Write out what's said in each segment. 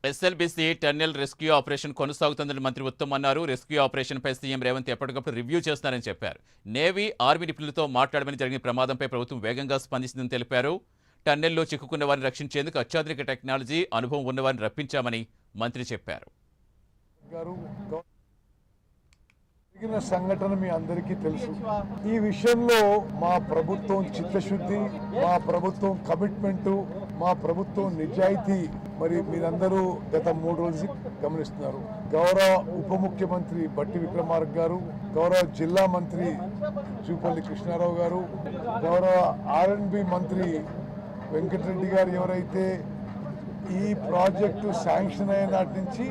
SLBC tunnel rescue operation కొనసాగుతుందని మంత్రి ఉత్తమ్ అన్నారు. రెస్క్యూ ఆపరేషన్పై సీఎం రేవంత్ ఎప్పటికప్పుడు రివ్యూ చేస్తున్నారని చెప్పారు. నేవీ, ఆర్మీ నిపుణులతో మాట్లాడమని జరిగిన ప్రమాదంపై ప్రభుత్వం వేగంగా స్పందించిందని తెలిపారు. టన్నెల్లో చిక్కుకున్న వారిని రక్షించేందుకు అత్యాధునిక టెక్నాలజీ, అనుభవం ఉన్నవారిని రప్పించామని మంత్రి చెప్పారు. జరిగిన సంఘటన మీ అందరికీ తెలుసు. ఈ విషయంలో మా ప్రభుత్వం చిత్తశుద్ధి, మా ప్రభుత్వం కమిట్మెంట్, మా ప్రభుత్వం నిజాయితీ మరి మీరందరూ గత 3 రోజులు గమనిస్తున్నారు. గౌరవ ఉప ముఖ్యమంత్రి బట్టి విక్రమార్క గారు, గౌరవ జిల్లా మంత్రి జూపల్లి కృష్ణారావు గారు, గౌరవ R&B మంత్రి వెంకటరెడ్డి గారు ఎవరైతే ఈ ప్రాజెక్టు శాంక్షన్ అయిన నాటి నుంచి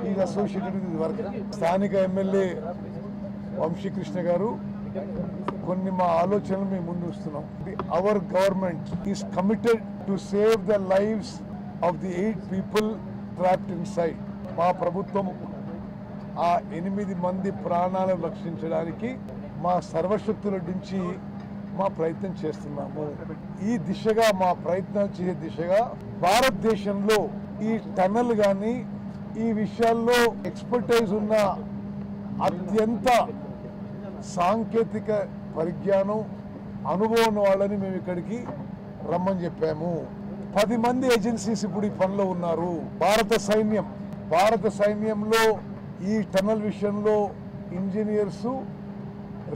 ఈ అసోసియేటెడ్ విత్ వర్క్, స్థానిక ఎమ్మెల్యే వంశీకృష్ణ గారు కొన్ని మా ఆలోచనలు మేము ముందు వస్తున్నాం. Our government is committed to save the lives of the 8 people trapped in side. మా ప్రభుత్వం ఆ 8 మంది ప్రాణాలను రక్షించడానికి మా సర్వశక్తుల నుంచి మా ప్రయత్నం చేస్తున్నాము. ఈ దిశగా మా ప్రయత్నాలు చేసే దిశగా భారతదేశంలో ఈ టన్నల్ కానీ ఈ విషయాల్లో ఎక్స్పర్టైజ్ ఉన్న అత్యంత సాంకేతిక పరిజ్ఞానం, అనుభవం వాళ్ళని మేము ఇక్కడికి రమ్మని చెప్పాము. 10 మంది ఏజెన్సీస్ ఇప్పుడు ఈ పనిలో ఉన్నారు. భారత సైన్యంలో ఈ టన్నల్ విషయంలో ఇంజనీర్సు,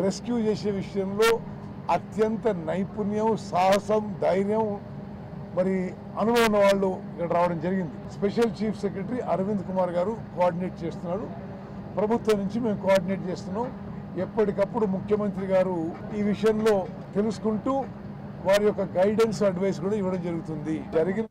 రెస్క్యూ చేసే విషయంలో అత్యంత నైపుణ్యం, సాహసం, ధైర్యం మరి అనుభవం వాళ్ళు ఇక్కడ రావడం జరిగింది. Special chief secretary Aravind Kumar గారు కోఆర్డినేట్ చేస్తున్నాడు. ప్రభుత్వం నుంచి మేము కోఆర్డినేట్ చేస్తున్నాం. ఎప్పటికప్పుడు ముఖ్యమంత్రి గారు ఈ విషయంలో తెలుసుకుంటూ వారి యొక్క గైడెన్స్, అడ్వైస్ కూడా ఇవ్వడం జరుగుతుంది. జరిగిన